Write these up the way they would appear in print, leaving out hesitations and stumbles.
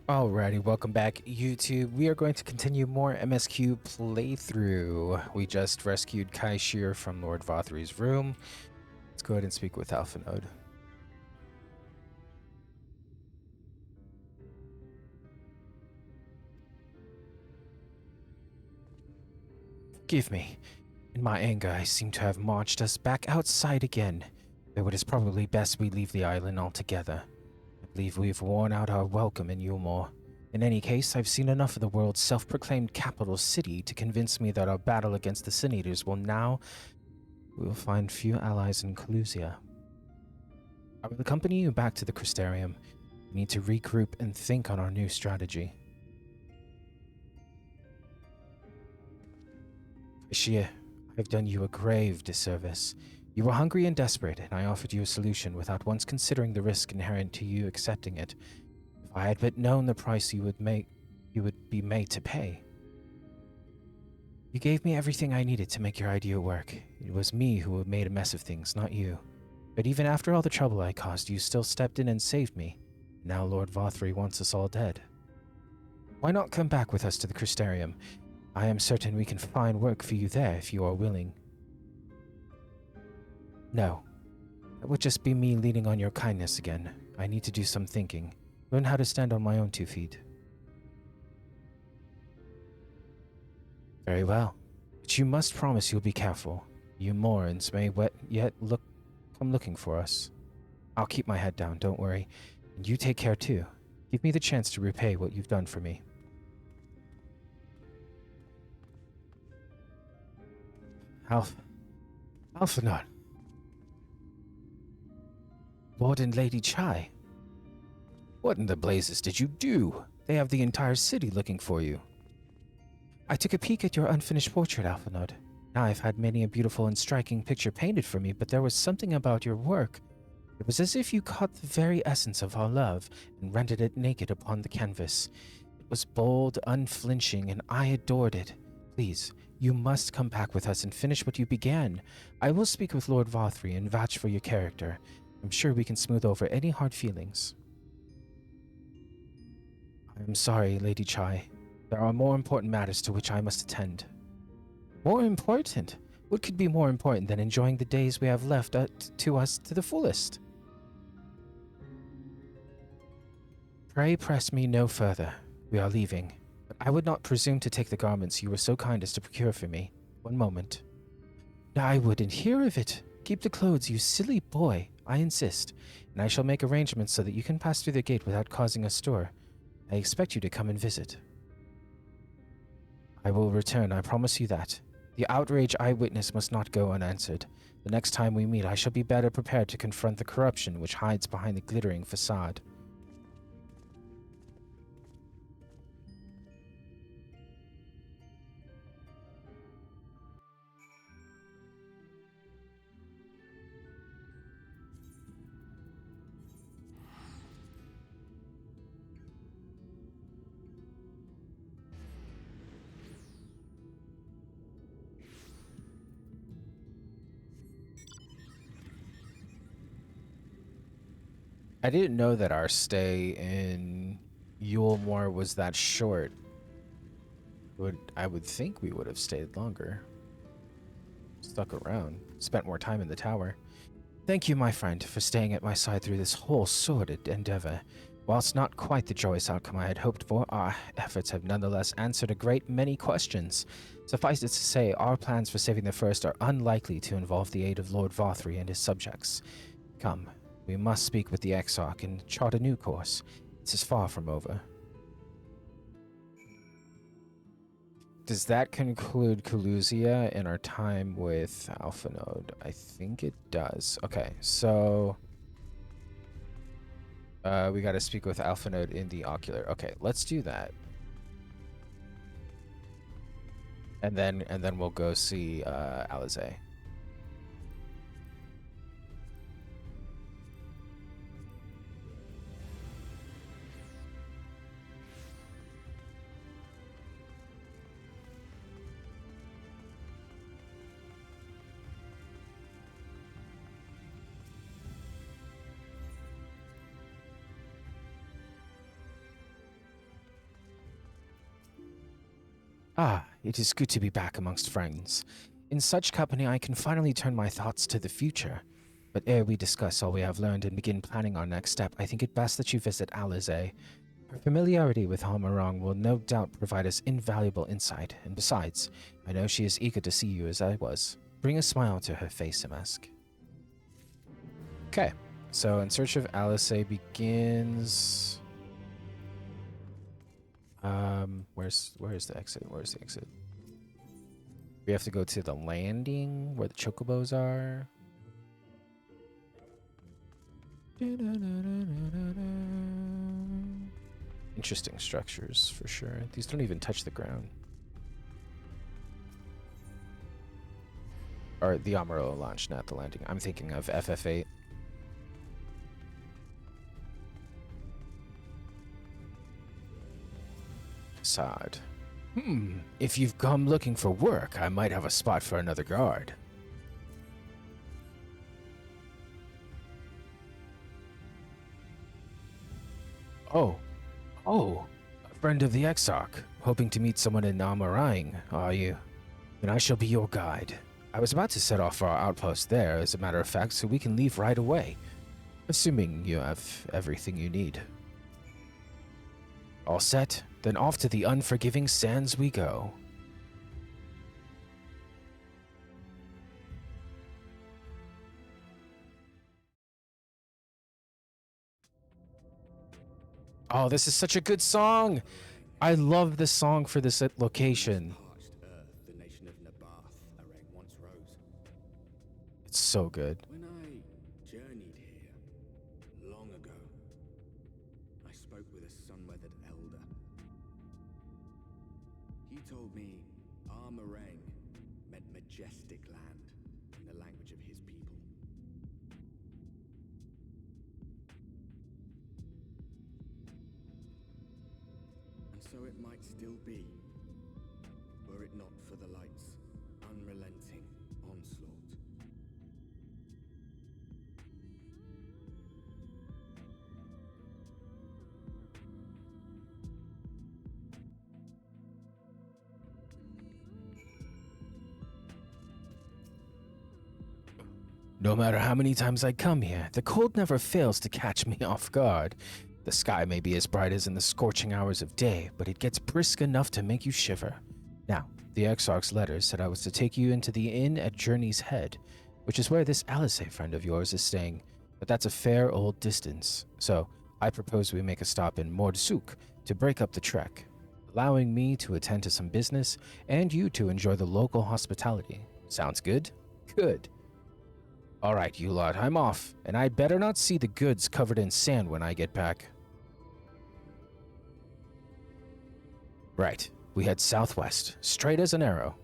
Alrighty, welcome back, YouTube. We are going to continue more MSQ playthrough. We just rescued Kaishir from Lord Vothry's room. Let's go ahead and speak with Alpha Node. Forgive me. In my anger, I seem to have marched us back outside again, though it is probably best we leave the island altogether. I believe we've worn out our welcome in Yulmore. In any case, I've seen enough of the world's self-proclaimed capital city to convince me that our battle against the Sin Eaters will find few allies in Calusia. I will accompany you back to the Crystarium. We need to regroup and think on our new strategy. Ashia, I have done you a grave disservice. You were hungry and desperate, and I offered you a solution without once considering the risk inherent to you accepting it. If I had but known the price you would be made to pay. You gave me everything I needed to make your idea work. It was me who made a mess of things, not you. But even after all the trouble I caused, you still stepped in and saved me. Now Lord Vothry wants us all dead. Why not come back with us to the Crystarium? I am certain we can find work for you there if you are willing. No. That would just be me leaning on your kindness again. I need to do some thinking. Learn how to stand on my own 2 feet. Very well. But you must promise you'll be careful. You Morans may yet come looking for us. I'll keep my head down, don't worry. And you take care too. Give me the chance to repay what you've done for me. Alphanot. Lord and Lady Chai. What in the blazes did you do? They have the entire city looking for you. I took a peek at your unfinished portrait, Alphanot. Now I've had many a beautiful and striking picture painted for me, but there was something about your work. It was as if you caught the very essence of our love and rendered it naked upon the canvas. It was bold, unflinching, and I adored it. Please, you must come back with us and finish what you began. I will speak with Lord Vothry and vouch for your character. I'm sure we can smooth over any hard feelings. I am sorry, Lady Chai. There are more important matters to which I must attend. More important? What could be more important than enjoying the days we have left to us to the fullest? Pray press me no further. We are leaving. But I would not presume to take the garments you were so kind as to procure for me. One moment. I wouldn't hear of it. Keep the clothes, you silly boy. I insist. And I shall make arrangements so that you can pass through the gate without causing a stir. I expect you to come and visit. I will return, I promise you that. The outrage I witnessed must not go unanswered. The next time we meet, I shall be better prepared to confront the corruption which hides behind the glittering facade. I didn't know that our stay in Yulmore was that short. I would think we would have stayed longer. Stuck around. Spent more time in the tower. Thank you, my friend, for staying at my side through this whole sordid endeavor. Whilst not quite the joyous outcome I had hoped for, our efforts have nonetheless answered a great many questions. Suffice it to say, our plans for saving the First are unlikely to involve the aid of Lord Vothry and his subjects. Come. We must speak with the Exarch and chart a new course. This is far from over. Does that conclude Calusia and our time with Alpha Node? I think it does. Okay, so we got to speak with Alpha Node in the Ocular. Okay, let's do that. And then we'll go see Alizé. Ah, it is good to be back amongst friends. In such company, I can finally turn my thoughts to the future. But ere we discuss all we have learned and begin planning our next step, I think it best that you visit Alize. Her familiarity with Hamarang will no doubt provide us invaluable insight, and besides, I know she is eager to see you as I was. Bring a smile to her face, Amask. Okay, so In Search of Alice begins. Where's the exit? Where's the exit? We have to go to the landing where the chocobos are. Interesting structures for sure. These don't even touch the ground. Or the Amarillo launch, not the landing. I'm thinking of FF8. Facade. If you've come looking for work, I might have a spot for another guard. Oh, a friend of the Exarch, hoping to meet someone in Amarang, are you? Then I shall be your guide. I was about to set off for our outpost there, as a matter of fact, so we can leave right away. Assuming you have everything you need. All set? Then off to the unforgiving sands we go. Oh, this is such a good song! I love this song for this location. It's so good. When I journeyed here long ago, I spoke with a sun-weathered elder. He told me Armarang meant majestic land in the language of his people. And so it might still be, were it not for the light's unrelenting onslaught. No matter how many times I come here, the cold never fails to catch me off guard. The sky may be as bright as in the scorching hours of day, but it gets brisk enough to make you shiver. Now, the Exarch's letter said I was to take you into the inn at Journey's Head, which is where this Alice friend of yours is staying, but that's a fair old distance, so I propose we make a stop in Mordsuk to break up the trek, allowing me to attend to some business and you to enjoy the local hospitality. Sounds good? Good. All right, you lot, I'm off, and I better not see the goods covered in sand when I get back. Right, we head southwest, straight as an arrow.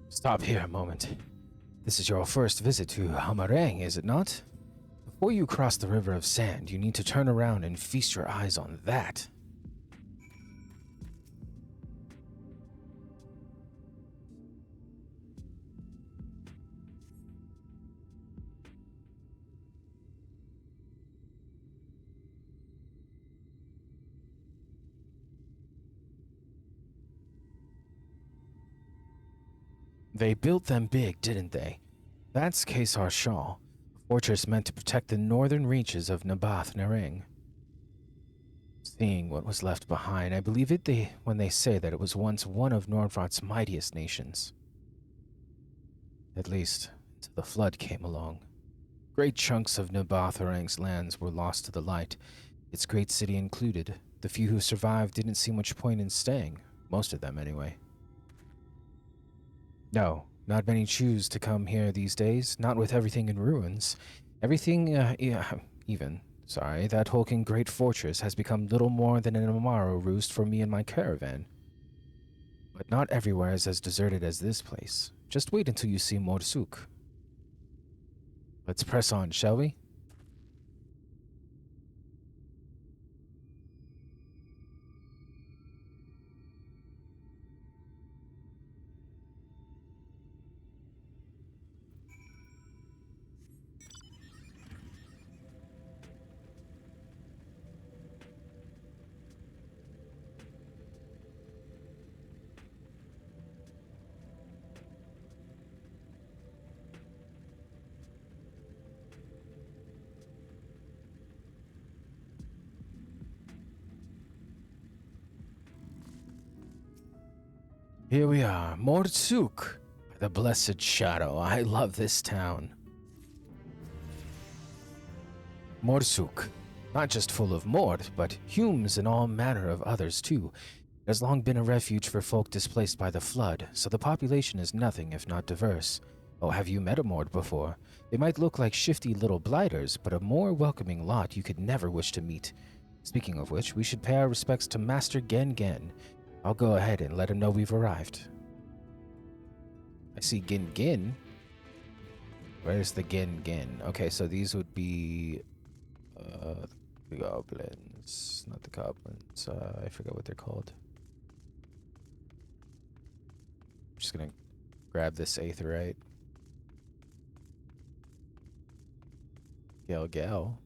Stop here a moment. This is your first visit to Hamarang, is it not? Before you cross the river of sand, you need to turn around and feast your eyes on that. They built them big, didn't they? That's Kesar Shah, a fortress meant to protect the northern reaches of Nabath Naring. Seeing what was left behind, I believe it when they say that it was once one of Nornfrot's mightiest nations. At least, until the flood came along. Great chunks of Nabath Narang's lands were lost to the light, its great city included. The few who survived didn't see much point in staying, most of them anyway. No, not many choose to come here these days, not with everything in ruins. That hulking great fortress has become little more than an Amaro roost for me and my caravan. But not everywhere is as deserted as this place. Just wait until you see Mordsuk. Let's press on, shall we? Here we are, Mordsuk, the blessed shadow. I love this town. Mordsuk, not just full of Mord, but Humes and all manner of others too. It has long been a refuge for folk displaced by the flood, so the population is nothing if not diverse. Oh, have you met a Mord before? They might look like shifty little blighters, but a more welcoming lot you could never wish to meet. Speaking of which, we should pay our respects to Master Gen Gen. I'll go ahead and let him know we've arrived. I see Gin Gin. Where's the Gin Gin? Okay, so these would be the goblins. Not the goblins. I forgot what they're called. I'm just gonna grab this aetheryte. Gal.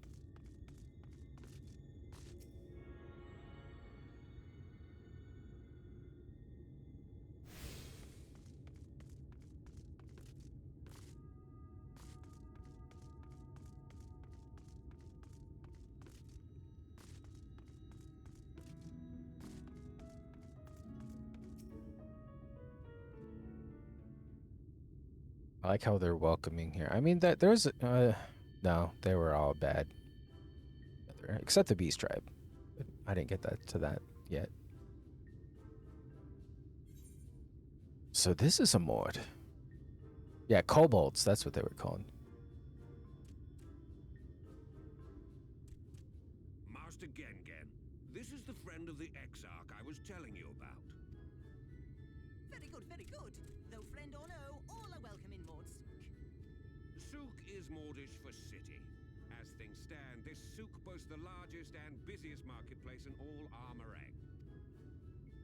I like how they're welcoming here. I mean, that there's no, they were all bad, except the Beast Tribe. But I didn't get that yet. So this is a Mord. Yeah, kobolds. That's what they were called. Master Gengen, this is the friend of the Exarch I was telling you about. Very good, very good. Though friend or no, all are welcome in Mordsuk. Souk is Mordish for city. As things stand, this souk boasts the largest and busiest marketplace in all Armorang.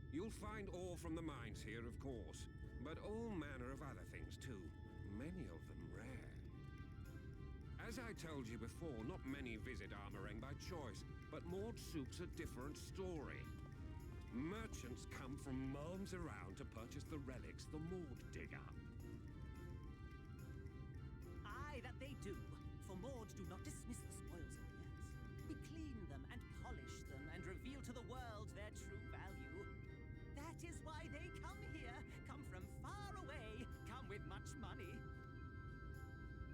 You'll find ore from the mines here, of course, but all manner of other things too, many of them rare. As I told you before, not many visit Armorang by choice, but Mordsuk's a different story. Merchants come from miles around to purchase the relics the Mord dig up. Aye, that they do. For Mords do not dismiss the spoils of the earth. We clean them and polish them and reveal to the world their true value. That is why they come here, come from far away, come with much money.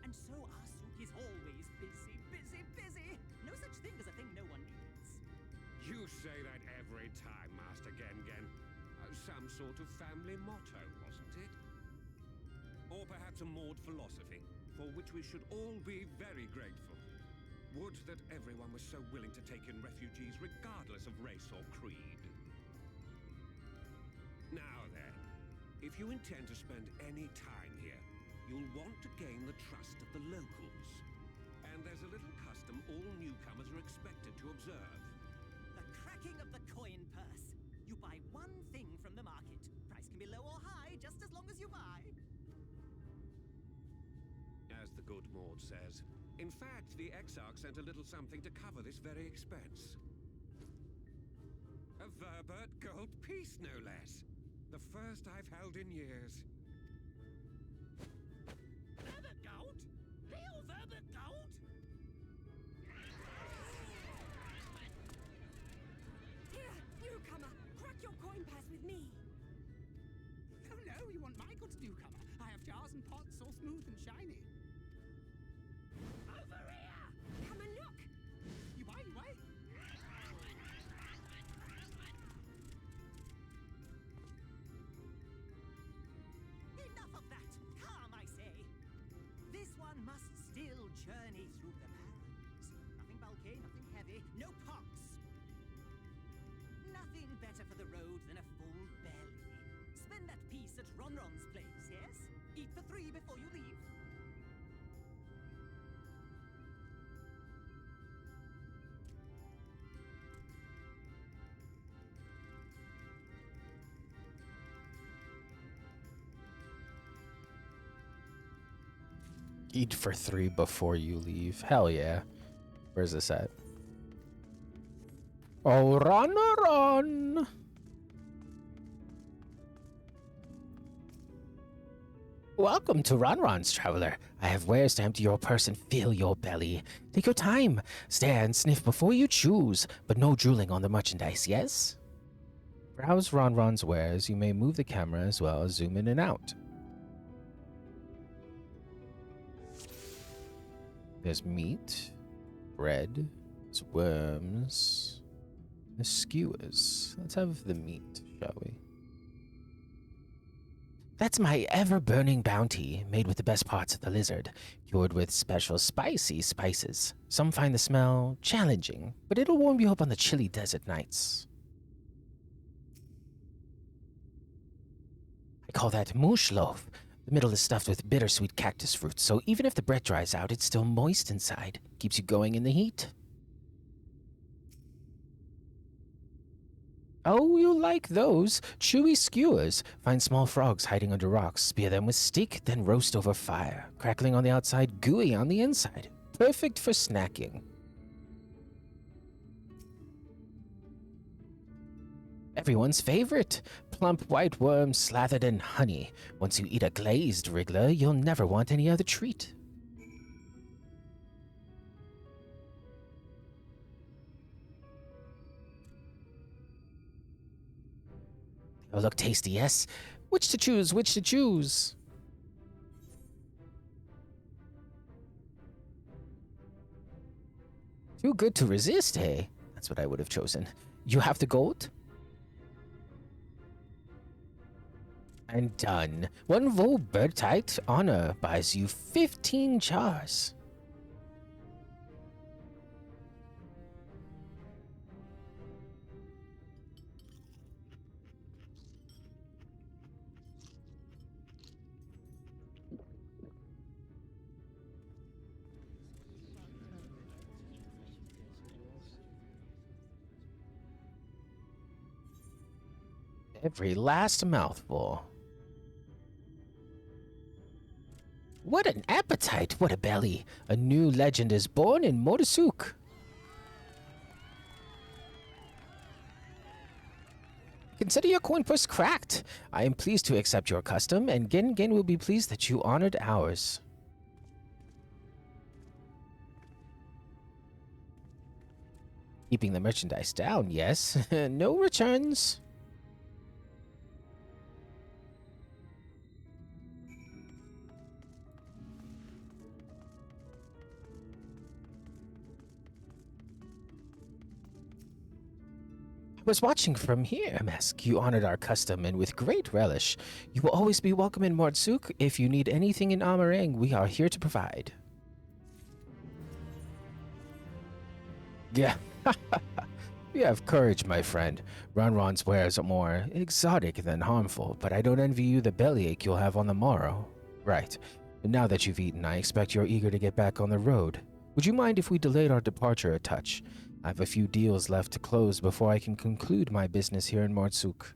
And so our souk is always busy, busy, busy. No such thing as a thing no one needs. You say that every time, Master Gengen. Some sort of family motto, wasn't it? Or perhaps a Mord philosophy, for which we should all be very grateful. Would that everyone was so willing to take in refugees regardless of race or creed. Now then, if you intend to spend any time here, you'll want to gain the trust of the locals. And there's a little custom all newcomers are expected to observe. The cracking of the coin purse. You buy one thing from the market. Price can be low or high, just as long as you buy. As the good Mord says. In fact, the Exarch sent a little something to cover this very expense. A Verbert gold piece, no less. The first I've held in years. Verbert gold? Real Verbert gold? Here, newcomer, crack your coin purse with me. Oh no, you want my goods, newcomer? I have jars and pots all smooth and shiny. Over here! Come and look. You buy, you buy. Enough of that! Calm, I say! This one must still journey through the barrens. Nothing bulky, nothing heavy, no pox. Nothing better for the road than a full belly. Spend that piece at Ronron's place, yes? Eat for 3 before you leave. Eat for 3 before you leave. Hell yeah. Where's this at? Oh, run! Welcome to Ronron's, traveler. I have wares to empty your purse and fill your belly. Take your time. Stare and sniff before you choose, but no drooling on the merchandise, yes? browse Ronron's wares, you may move the camera as well as zoom in and out. There's meat, bread, there's worms, there's skewers. Let's have the meat, shall we? That's my ever-burning bounty, made with the best parts of the lizard, cured with special spicy spices. Some find the smell challenging, but it'll warm you up on the chilly desert nights. I call that moosh loaf. The middle is stuffed with bittersweet cactus fruit, so even if the bread dries out, it's still moist inside. Keeps you going in the heat. Oh, you like those? Chewy skewers. Find small frogs hiding under rocks, spear them with stick, then roast over fire. Crackling on the outside, gooey on the inside. Perfect for snacking. Everyone's favorite. Plump white worms slathered in honey. Once you eat a glazed wriggler, you'll never want any other treat. Oh, look tasty, yes? Which to choose, which to choose? Too good to resist, hey? That's what I would have chosen. You have the gold? And done. One Volbertite honor buys you 15 jars. Every last mouthful. What an appetite! What a belly! A new legend is born in Mordasuk. Consider your coin purse cracked. I am pleased to accept your custom, and Gen Gen will be pleased that you honored ours. Keeping the merchandise down, yes. No returns. I was watching from here, MSQ. You honored our custom, and with great relish. You will always be welcome in Mordsuk. If you need anything in Amarang, we are here to provide. Yeah. You have courage, my friend. Ronron's wares are more exotic than harmful, but I don't envy you the bellyache you'll have on the morrow. Right. Now that you've eaten, I expect you're eager to get back on the road. Would you mind if we delayed our departure a touch? I have a few deals left to close before I can conclude my business here in Mordsuk.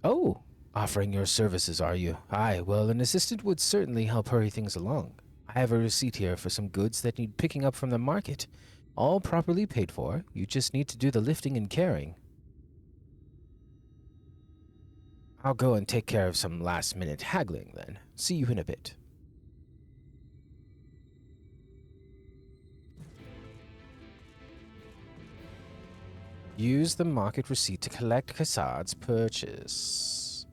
Oh, offering your services, are you? Aye, well, an assistant would certainly help hurry things along. I have a receipt here for some goods that need picking up from the market. All properly paid for. You just need to do the lifting and carrying. I'll go and take care of some last-minute haggling then. See you in a bit. Use the market receipt to collect Kassad's purchase.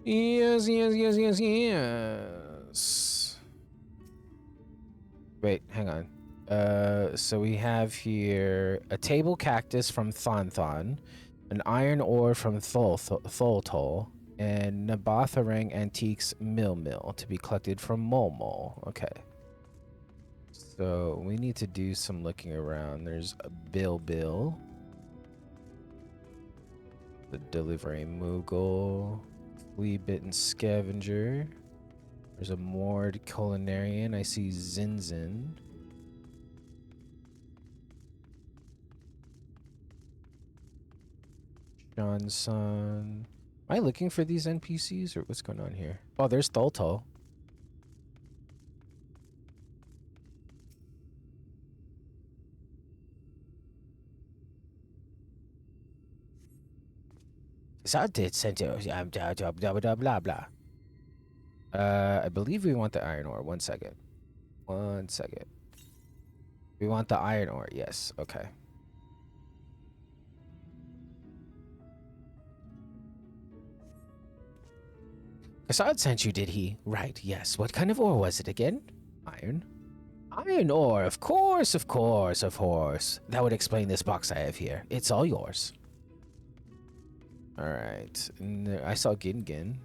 Yes, yes, yes, yes, yes. Wait, hang on. So we have here a table cactus from Thon, an iron ore from Tholtol, and Nabatharang Antiques Mill to be collected from Molmol. Okay. So we need to do some looking around. There's a Bill. The Delivery Moogle. Flea-bitten Scavenger. There's a Moored Culinarian. I see Zinzin. Johnson. Am I looking for these NPCs or what's going on here? Oh, there's Tholtol. I did send you blah blah blah. I believe we want the iron ore. 1 second. 1 second. We want the iron ore. Yes. Okay. Assad sent you, did he? Right, yes. What kind of ore was it again? Iron. Iron ore, of course, of course, of course. That would explain this box I have here. It's all yours. Alright. I saw Gin.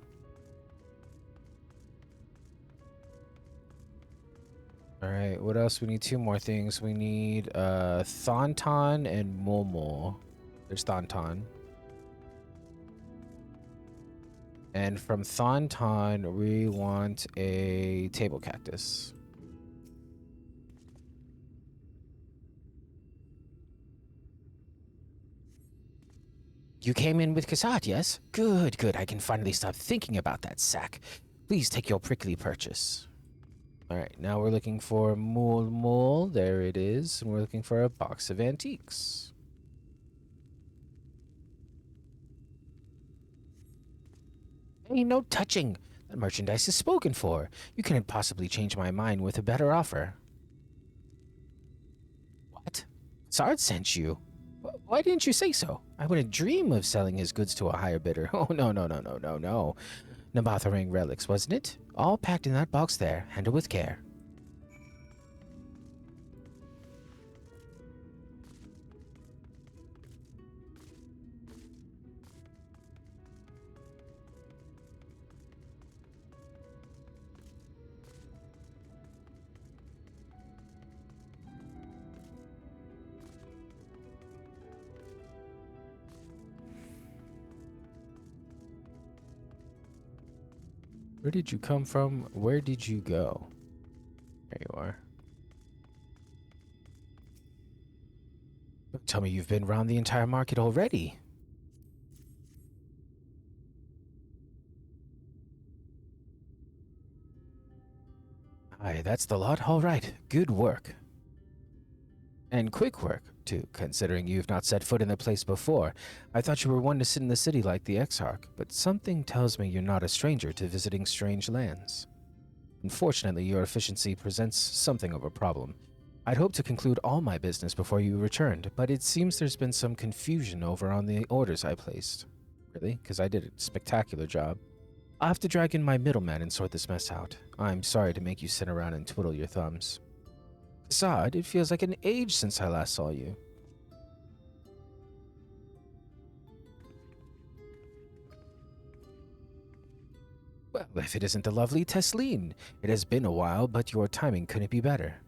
Alright, what else? We need two more things. We need Thonton and Momo. There's Thonton. And from Thonton, we want a table cactus. You came in with Kasat, yes? Good, good. I can finally stop thinking about that sack. Please take your prickly purchase. Alright, now we're looking for Mul. There it is. And we're looking for a box of antiques. Ain't no touching. That merchandise is spoken for. You couldn't possibly change my mind with a better offer. What? Sard sent you? Why didn't you say so? I wouldn't dream of selling his goods to a higher bidder. Oh, no. Nabatharang relics, wasn't it? All packed in that box there. Handle with care. Where did you come from? Where did you go? There you are. Don't tell me you've been around the entire market already. Aye, that's the lot. All right. Good work. And quick work, too, considering you've not set foot in the place before. I thought you were one to sit in the city like the Exarch, but something tells me you're not a stranger to visiting strange lands. Unfortunately, your efficiency presents something of a problem. I'd hoped to conclude all my business before you returned, but it seems there's been some confusion over on the orders I placed. Really? Because I did a spectacular job. I'll have to drag in my middleman and sort this mess out. I'm sorry to make you sit around and twiddle your thumbs. Assad, it feels like an age since I last saw you. Well, if it isn't the lovely Tesleen. It has been a while, but your timing couldn't be better.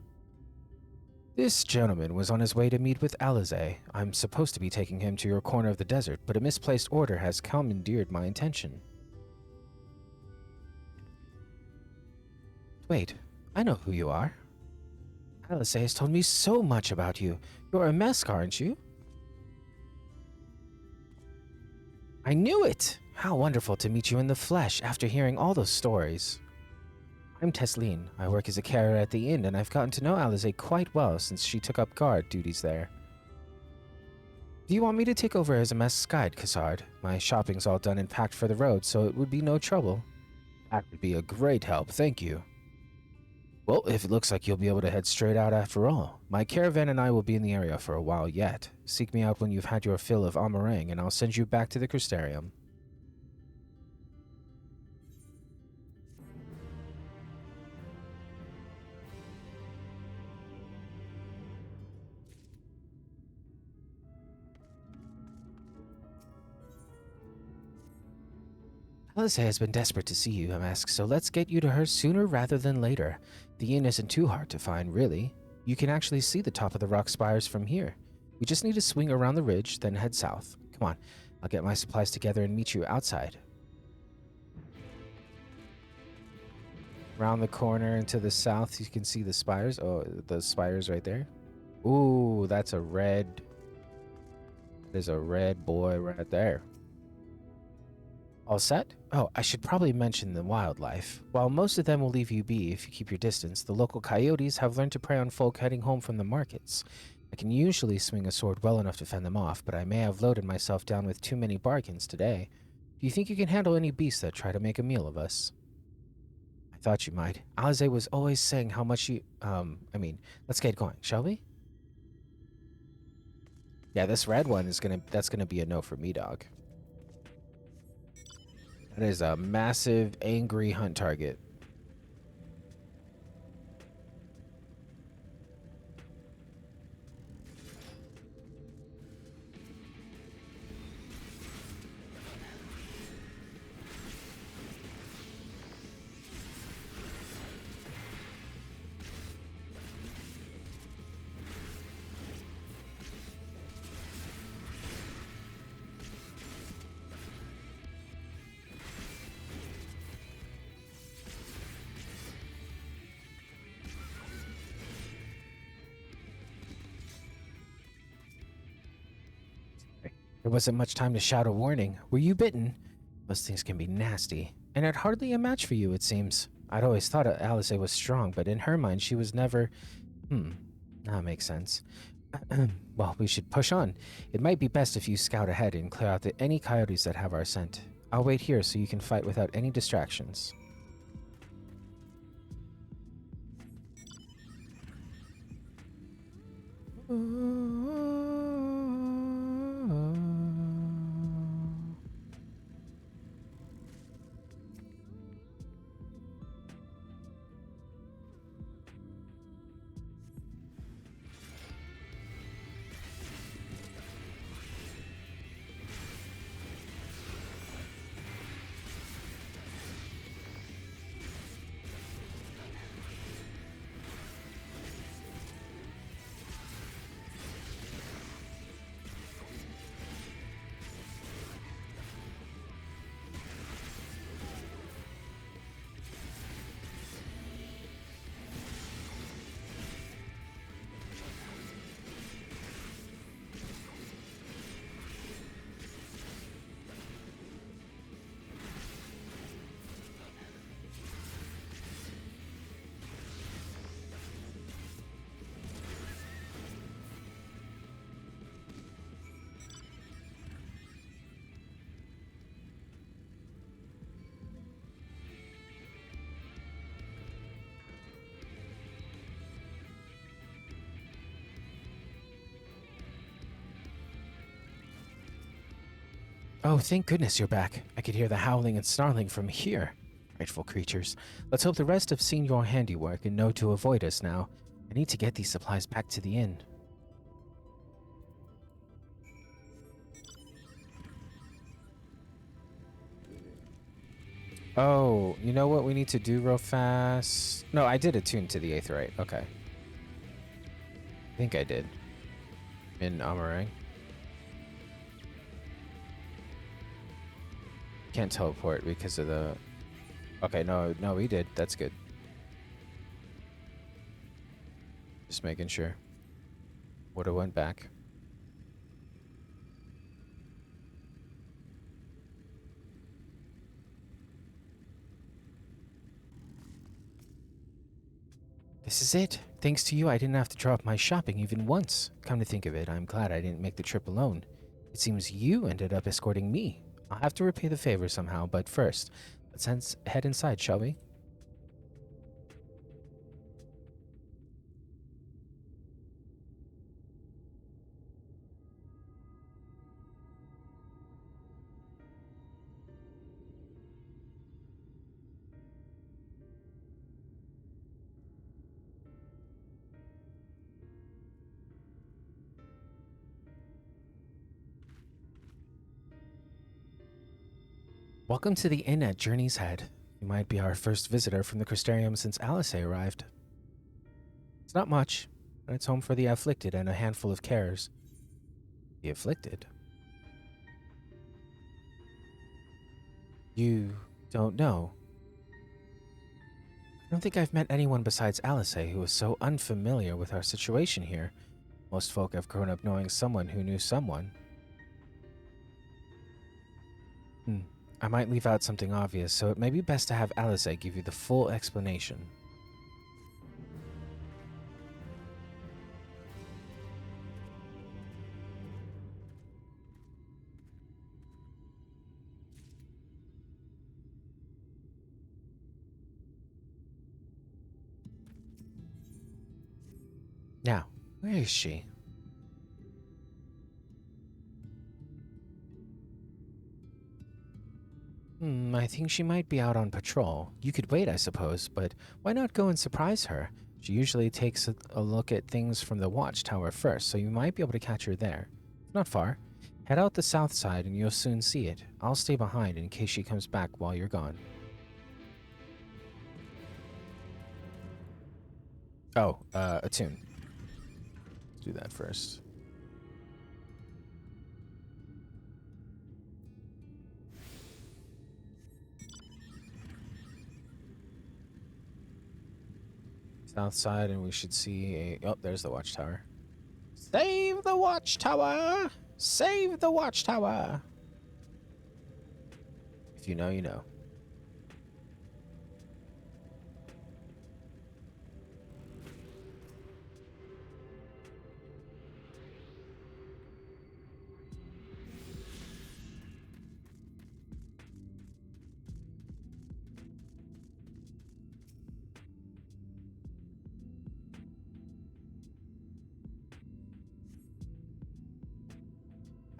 This gentleman was on his way to meet with Alizé. I'm supposed to be taking him to your corner of the desert, but a misplaced order has commandeered my attention. Wait, I know who you are. Alizé has told me so much about you. You're a MSQ, aren't you? I knew it! How wonderful to meet you in the flesh after hearing all those stories. I'm Tesleen. I work as a carer at the inn, and I've gotten to know Alizé quite well since she took up guard duties there. Do you want me to take over as a MSQ guide, Cassard? My shopping's all done and packed for the road, so it would be no trouble. That would be a great help, thank you. Well, if it looks like you'll be able to head straight out after all, my caravan and I will be in the area for a while yet. Seek me out when you've had your fill of Amarang, and I'll send you back to the Crystarium. Alizé has been desperate to see you, MSQ, so let's get you to her sooner rather than later. The inn isn't too hard to find, really. You can actually see the top of the rock spires from here. We just need to swing around the ridge, then head south. Come on, I'll get my supplies together and meet you outside. Around the corner and to the south, you can see the spires. Oh, the spires right there. Ooh, that's a red... There's a red boy right there. All set? Oh, I should probably mention the wildlife. While most of them will leave you be if you keep your distance, the local coyotes have learned to prey on folk heading home from the markets. I can usually swing a sword well enough to fend them off, but I may have loaded myself down with too many bargains today. Do you think you can handle any beasts that try to make a meal of us? I thought you might. Alizé was always saying how much you... let's get going, shall we? Yeah, this red one is that's gonna be a no for me, dog. That is a massive, angry hunt target. There wasn't much time to shout a warning. Were you bitten? Those things can be nasty. And I'd hardly a match for you, it seems. I'd always thought Alice was strong, but in her mind, she was never... That makes sense. Well, we should push on. It might be best if you scout ahead and clear out any coyotes that have our scent. I'll wait here so you can fight without any distractions. Oh, thank goodness you're back. I could hear the howling and snarling from here. Frightful creatures. Let's hope the rest have seen your handiwork and know to avoid us now. I need to get these supplies back to the inn. Oh, you know what we need to do real fast? No, I did attune to the Aetheryte. Okay. I think I did. In Amarang. Can't teleport because of the... Okay, no, we did. That's good. Just making sure. Would've went back. This is it. Thanks to you, I didn't have to drop my shopping even once. Come to think of it, I'm glad I didn't make the trip alone. It seems you ended up escorting me. I'll have to repay the favor somehow, but first, let's head inside, shall we? Welcome to the inn at Journey's Head. You might be our first visitor from the Crystarium since Alice arrived. It's not much, but it's home for the afflicted and a handful of carers. The afflicted? You don't know? I don't think I've met anyone besides Alice who is so unfamiliar with our situation here. Most folk have grown up knowing someone who knew someone. I might leave out something obvious, so it may be best to have Alice give you the full explanation. Now, where is she? I think she might be out on patrol. You could wait, I suppose, but why not go and surprise her? She usually takes a look at things from the watchtower first, so you might be able to catch her there. It's not far. Head out the south side and you'll soon see it. I'll stay behind in case she comes back while you're gone. Oh, attune. Let's do that first. South side, and we should see a... Oh, there's the watchtower. Save the watchtower! Save the watchtower! If you know, you know.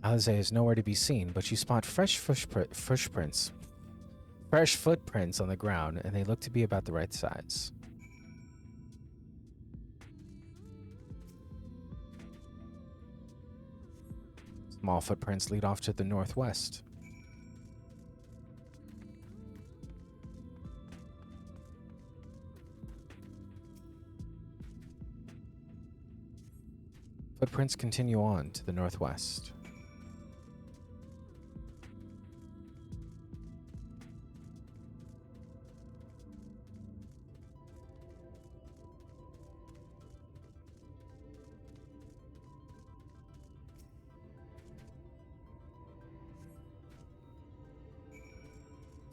Alize is nowhere to be seen, but you spot fresh footprints on the ground, and they look to be about the right size. Small footprints lead off to the northwest. Footprints continue on to the northwest.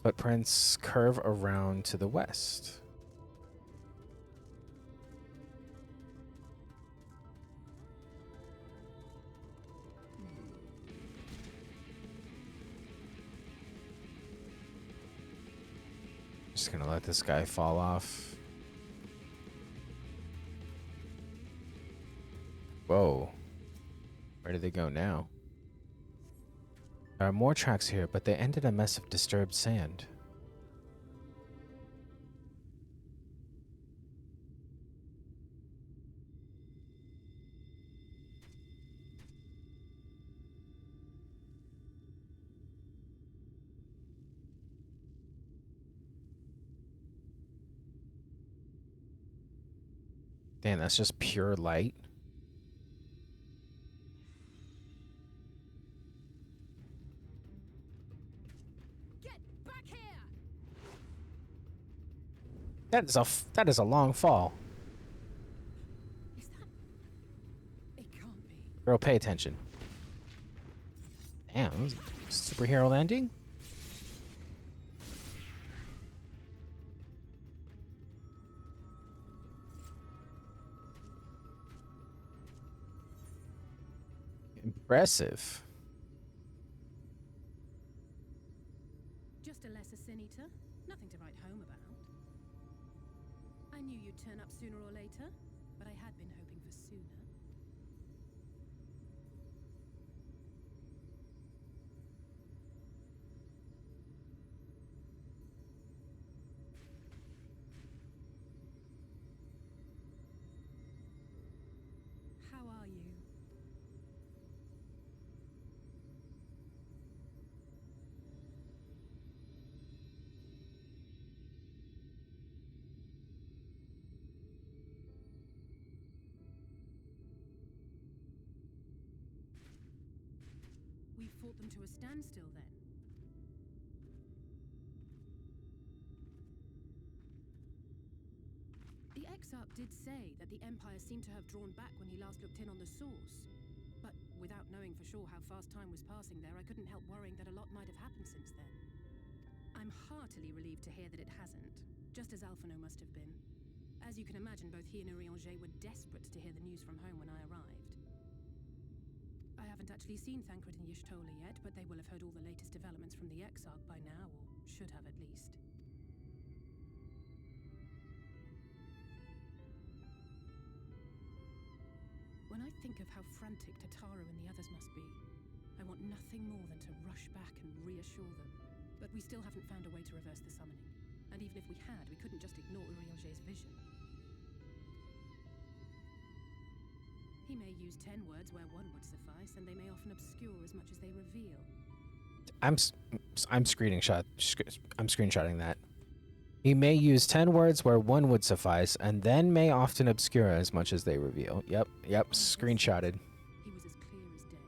Footprints curve around to the west. Just gonna let this guy fall off. Whoa. Where did they go now? There are more tracks here, but they end in a mess of disturbed sand. Damn, that's just pure light. That is a long fall. Is that... It can't be. Girl, pay attention. Damn, that was a superhero landing. Impressive. Just a lesser sin eater. Nothing to write home about. I knew you'd turn up sooner or later, but I had been hoping for sooner. How are you? We fought them to a standstill then. The Exarch did say that the Empire seemed to have drawn back when he last looked in on the source. But without knowing for sure how fast time was passing there, I couldn't help worrying that a lot might have happened since then. I'm heartily relieved to hear that it hasn't, just as Alphino must have been. As you can imagine, both he and Urianger were desperate to hear the news from home when I arrived. I haven't actually seen Thancred and Y'shtola yet, but they will have heard all the latest developments from the Exarch by now, or should have at least. When I think of how frantic Tataru and the others must be, I want nothing more than to rush back and reassure them. But we We still haven't found a way to reverse the summoning. And even if we had, we couldn't just ignore Urielge's vision. He may use 10 words where one would suffice, and they may often obscure as much as they reveal. I'm screenshotting that. He may use 10 words where one would suffice, and then may often obscure as much as they reveal. Yep, screenshotted. He was as clear as day.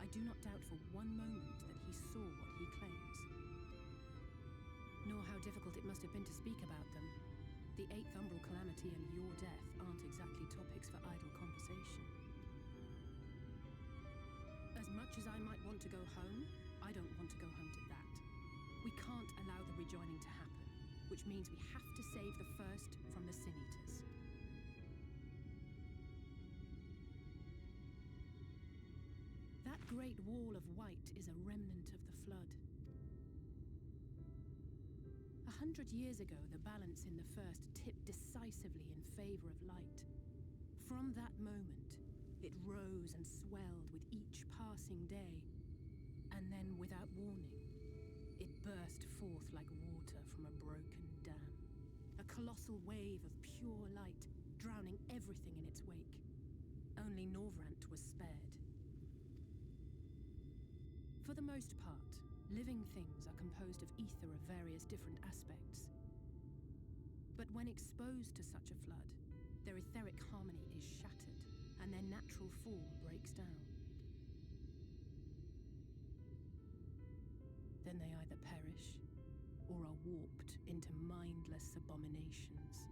I do not doubt for one moment that he saw what he claims. Nor how difficult it must have been to speak about them. The 8th Umbral Calamity and your death aren't exactly topics for idle conversation. As much as I might want to go home, I don't want to go home to that. We can't allow the rejoining to happen, which means we have to save the first from the Sin Eaters. That great wall of white is a remnant of the flood. 100 years ago, the balance in the first tipped decisively in favor of light. From that moment, it rose and swelled with each passing day, and then, without warning, it burst forth like water from a broken dam. A colossal wave of pure light, drowning everything in its wake. Only Norvrant was spared. For the most part, living things are composed of ether of various different aspects. But when exposed to such a flood, their etheric harmony is shattered, and their natural form breaks down. Then they either perish, or are warped into mindless abominations.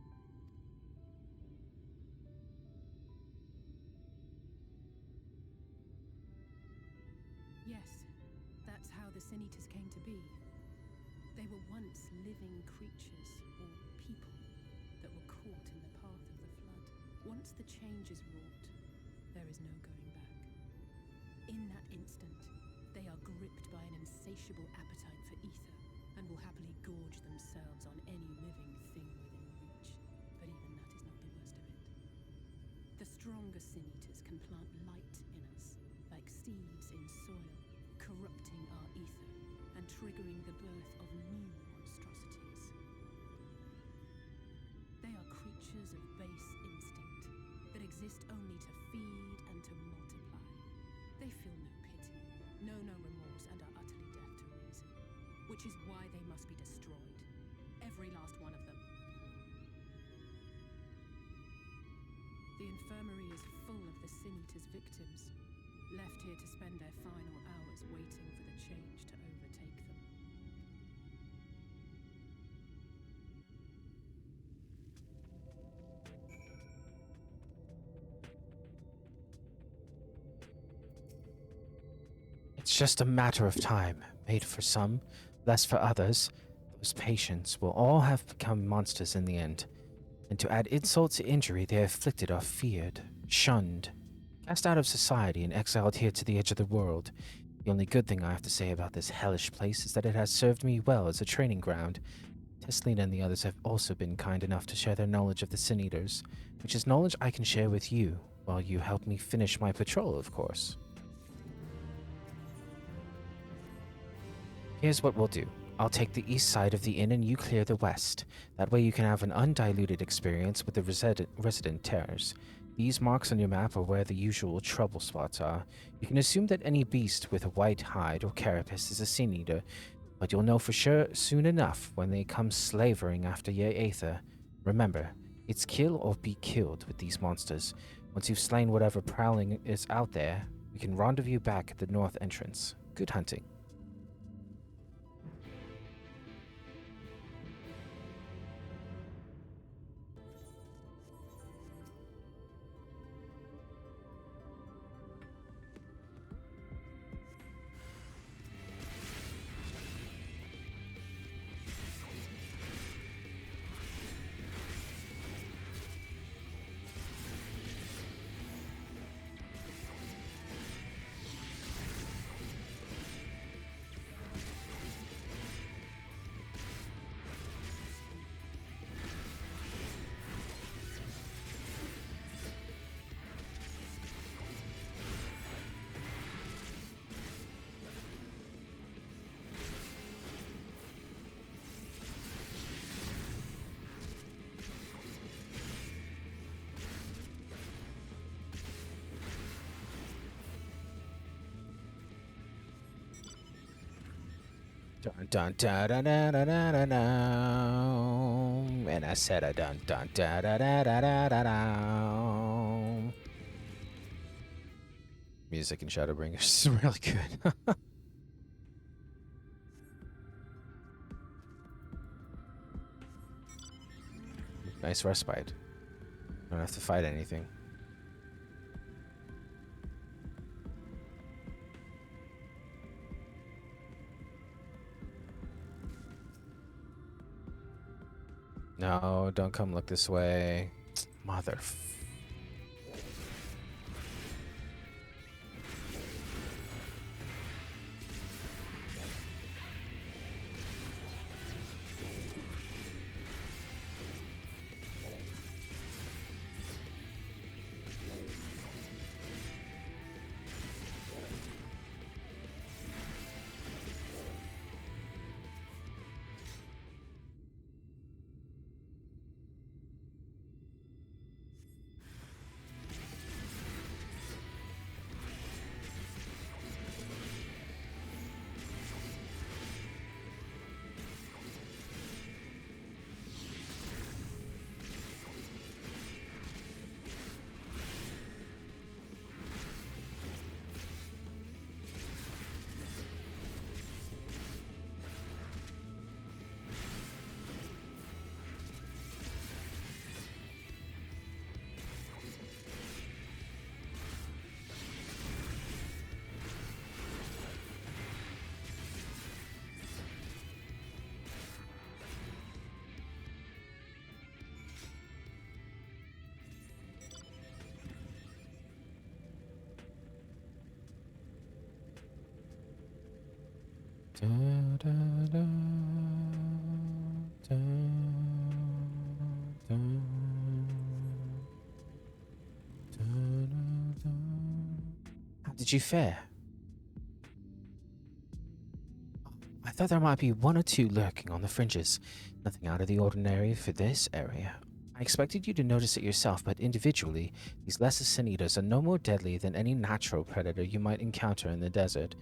Yes, that's how the Sin Eaters came to be. They were once living creatures, or people, that were caught in the path of the flood. Once the change is wrought, there is no going back. In that instant, they are gripped by an insatiable appetite for ether, and will happily gorge themselves on any living thing within reach. But even that is not the worst of it. The stronger Sin Eaters can plant light in us, like seeds in soil, corrupting our ether, and triggering the birth of new monstrosities. They are creatures of base instinct, that exist only to feed and to multiply. They feel no pity, know no remorse, and are utterly deaf to reason. Which is why they must be destroyed. Every last one of them. The infirmary is full of the Sin Eaters' victims, left here to spend their final hours waiting for the change to overtake them. It's just a matter of time, made for some, less for others. Those patients will all have become monsters in the end. And to add insult to injury, they are afflicted are feared, shunned, cast out of society and exiled here to the edge of the world. The only good thing I have to say about this hellish place is that it has served me well as a training ground. Tesslina and the others have also been kind enough to share their knowledge of the Sin Eaters, which is knowledge I can share with you, while you help me finish my patrol, of course. Here's what we'll do. I'll take the east side of the inn and you clear the west. That way you can have an undiluted experience with the resident terrors. These marks on your map are where the usual trouble spots are. You can assume that any beast with a white hide or carapace is a Sin Eater, but you'll know for sure soon enough when they come slavering after your aether. Remember, it's kill or be killed with these monsters. Once you've slain whatever prowling is out there, we can rendezvous back at the north entrance. Good hunting. Dun dun da da da da da da da. And I said a dun dun da da da da da da da. Music in Shadowbringers is really good. Nice respite. Don't have to fight anything. No, don't come look this way. Mother. Da, da, da, da, da, da, da. How did you fare? I thought there might be one or two lurking on the fringes. Nothing out of the ordinary for this area. I expected you to notice it yourself, but individually, these lesser sin eaters are no more deadly than any natural predator you might encounter in the desert.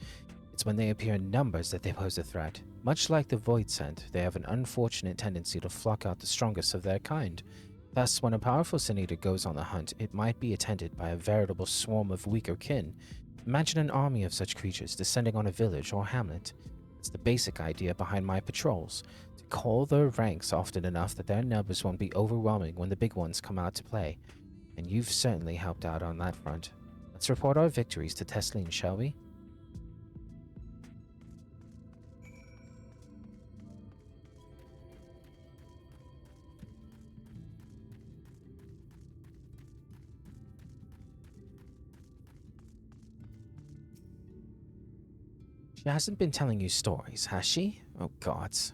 It's when they appear in numbers that they pose a threat. Much like the void scent, they have an unfortunate tendency to flock out the strongest of their kind. Thus, when a powerful sin eater goes on the hunt, it might be attended by a veritable swarm of weaker kin. Imagine an army of such creatures descending on a village or hamlet. It's the basic idea behind my patrols, to call their ranks often enough that their numbers won't be overwhelming when the big ones come out to play. And you've certainly helped out on that front. Let's report our victories to Tesleen, shall we? She hasn't been telling you stories, has she? Oh, gods.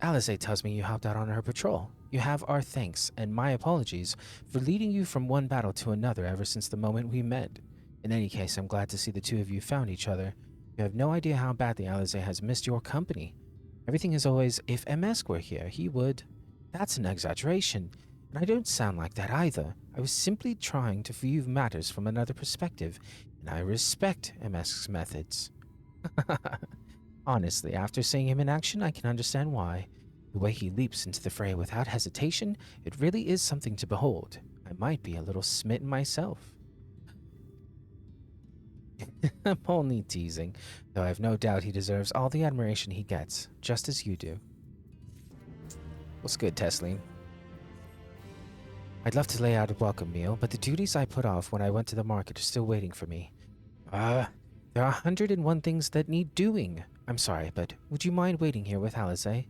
Alize tells me you helped out on her patrol. You have our thanks, and my apologies for leading you from one battle to another ever since the moment we met. In any case, I'm glad to see the two of you found each other. You have no idea how badly Alize has missed your company. Everything is always, if MSQ were here, he would. That's an exaggeration, and I don't sound like that either. I was simply trying to view matters from another perspective, and I respect MSQ's methods. Honestly, after seeing him in action, I can understand why. The way he leaps into the fray without hesitation, it really is something to behold. I might be a little smitten myself. I'm only teasing, though I have no doubt he deserves all the admiration he gets, just as you do. What's good, Tesleen? I'd love to lay out a welcome meal, but the duties I put off when I went to the market are still waiting for me. There are 101 things that need doing. I'm sorry, but would you mind waiting here with Alize?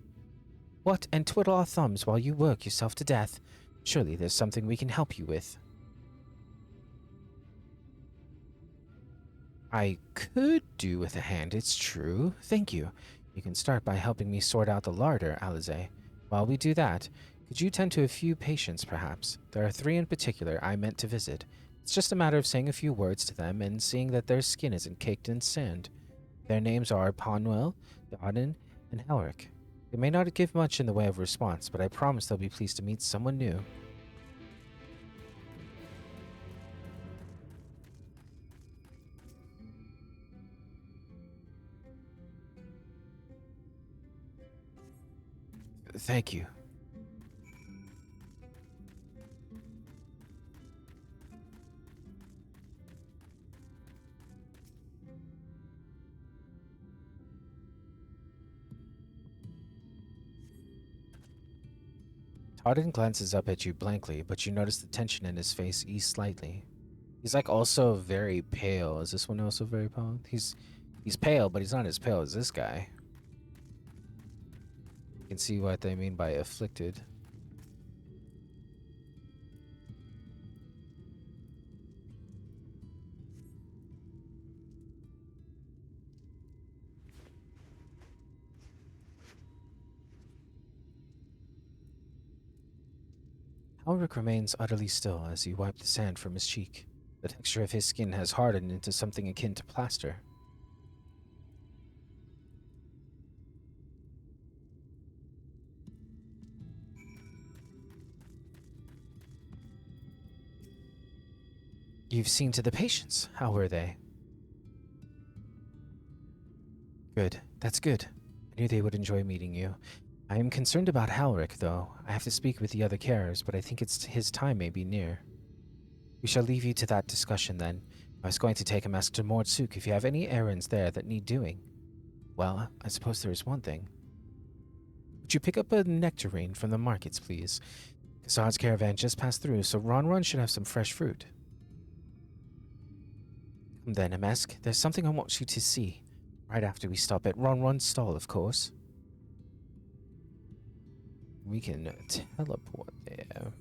What, and twiddle our thumbs while you work yourself to death? Surely there's something we can help you with. I could do with a hand, it's true. Thank you. You can start by helping me sort out the larder, Alize. While we do that, could you tend to a few patients, perhaps? There are 3 in particular I meant to visit. It's just a matter of saying a few words to them and seeing that their skin isn't caked in sand. Their names are Ponwell, Dodden, and Helric. They may not give much in the way of response, but I promise they'll be pleased to meet someone new. Thank you. Arden glances up at you blankly, but you notice the tension in his face ease slightly. He's like also very pale. Is this one also very pale? He's pale, but he's not as pale as this guy. You can see what they mean by afflicted. Ulrich remains utterly still as he wiped the sand from his cheek. The texture of his skin has hardened into something akin to plaster. You've seen to the patients. How were they? Good. That's good. I knew they would enjoy meeting you. I am concerned about Halric, though. I have to speak with the other carers, but I think his time may be near. We shall leave you to that discussion then. I was going to take a mask to Mordsuk if you have any errands there that need doing. Well, I suppose there is one thing. Would you pick up a nectarine from the markets, please? Kassard's caravan just passed through, so Ron should have some fresh fruit. Come then, Amesk. There's something I want you to see. Right after we stop at Ron's stall, of course. We can teleport there.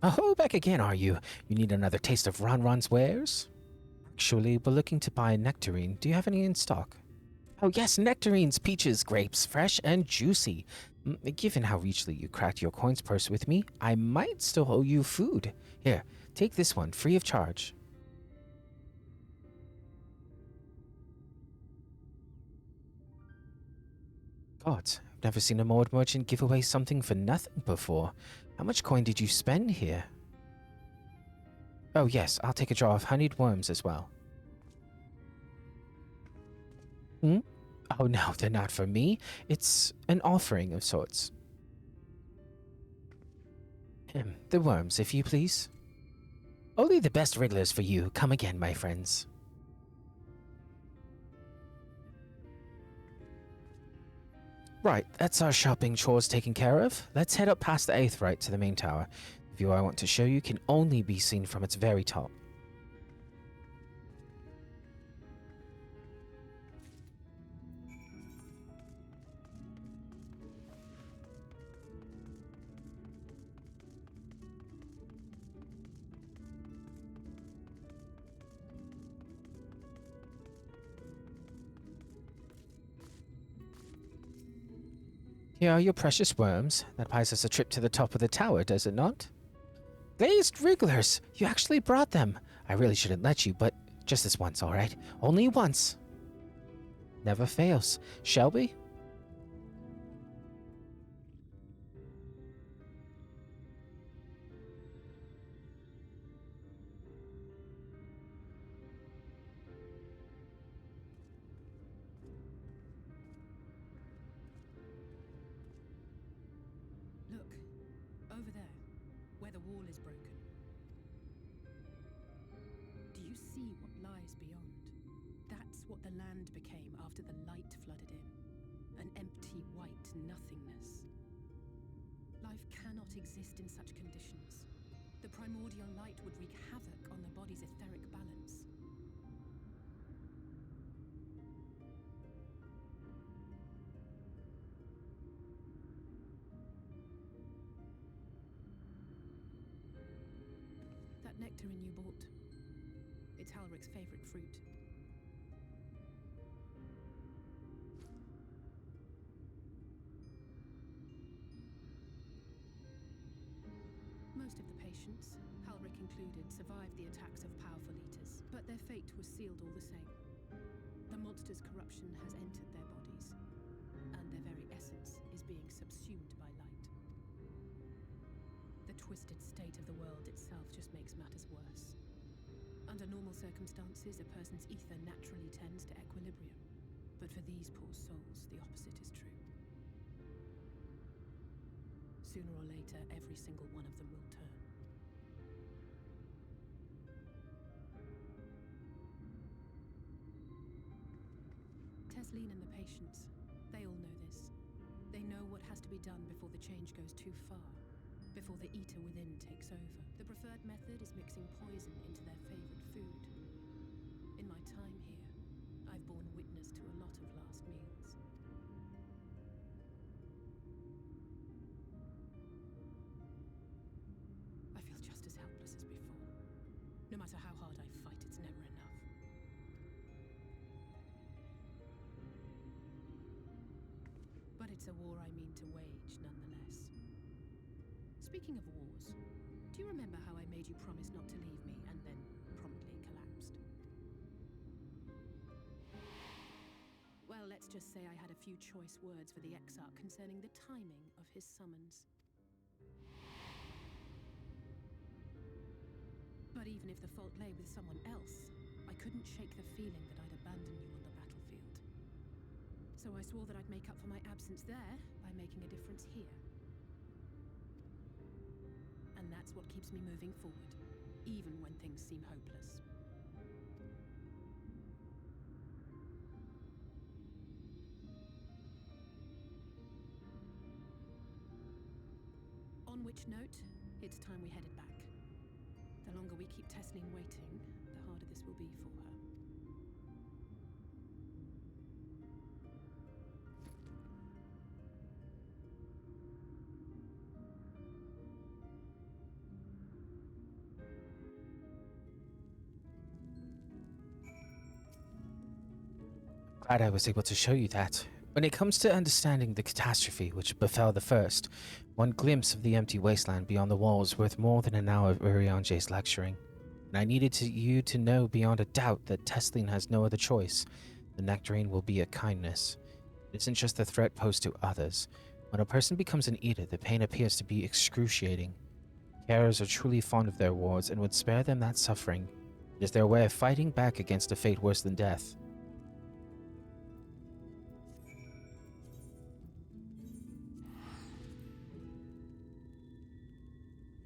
Oh, back again, are you? You need another taste of Ron's wares? Actually, we're looking to buy a nectarine. Do you have any in stock? Oh yes, nectarines, peaches, grapes, fresh and juicy. Given how richly you cracked your coins purse with me, I might still owe you food. Here, take this one, free of charge. God, I've never seen a Mord merchant give away something for nothing before. How much coin did you spend here? Oh yes, I'll take a jar of honeyed worms as well. Hmm? Oh no, they're not for me. It's an offering of sorts. The worms, if you please. Only the best wrigglers for you. Come again, my friends. Right, that's our shopping chores taken care of. Let's head up past the 8th right to the main tower. The view I want to show you can only be seen from its very top. Here are your precious worms. That buys us a trip to the top of the tower, does it not? Glazed wrigglers! You actually brought them! I really shouldn't let you, but just this once, alright? Only once. Never fails. Shall we? Look, over there, where the wall is broken. Do you see what lies beyond? That's what the land became after the light flooded in. An empty white nothingness. Life cannot exist in such conditions. The primordial light would wreak havoc on the body's etheric balance. That nectarine you bought, it's Halric's favorite fruit. Most of the patients, Halric included, survived the attacks of powerful eaters. But their fate was sealed all the same. The monster's corruption has entered their bodies, and their very essence is being subsumed by light. The twisted state of the world itself just makes matters worse. Under normal circumstances, a person's ether naturally tends to equilibrium. But for these poor souls, the opposite is true. Sooner or later, every single one of them will turn. Tesleen and the patients, they all know this. They know what has to be done before the change goes too far, before the eater within takes over. The preferred method is mixing poison into their favorite food. In my time here, I've borne witness to a lot of last meals. I feel just as helpless as before. No matter how hard I fight, it's never enough. But it's a war I mean to wage, nonetheless. Speaking of wars, do you remember how I made you promise not to leave me and then promptly collapsed? Well, let's just say I had a few choice words for the Exarch concerning the timing of his summons. But even if the fault lay with someone else, I couldn't shake the feeling that I'd abandoned you on the battlefield. So I swore that I'd make up for my absence there by making a difference here. And that's what keeps me moving forward, even when things seem hopeless. On which note, it's time we headed back. The longer we keep Tesleen waiting, the harder this will be for her. Glad I was able to show you that. When it comes to understanding the catastrophe which befell the first, one glimpse of the empty wasteland beyond the walls worth more than an hour of Urianje's lecturing. And I needed you to know beyond a doubt that Tesleen has no other choice. The nectarine will be a kindness. It isn't just a threat posed to others. When a person becomes an eater, the pain appears to be excruciating. Carers are truly fond of their wards and would spare them that suffering. It is their way of fighting back against a fate worse than death.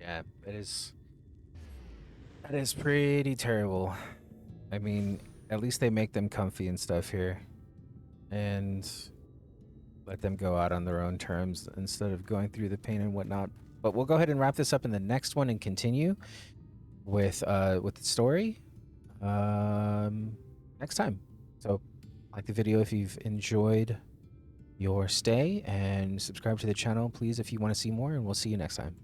Yeah, that is pretty terrible. I mean, at least they make them comfy and stuff here. And let them go out on their own terms instead of going through the pain and whatnot. But we'll go ahead and wrap this up in the next one and continue with the story next time. So like the video if you've enjoyed your stay, and subscribe to the channel please if you want to see more, and we'll see you next time.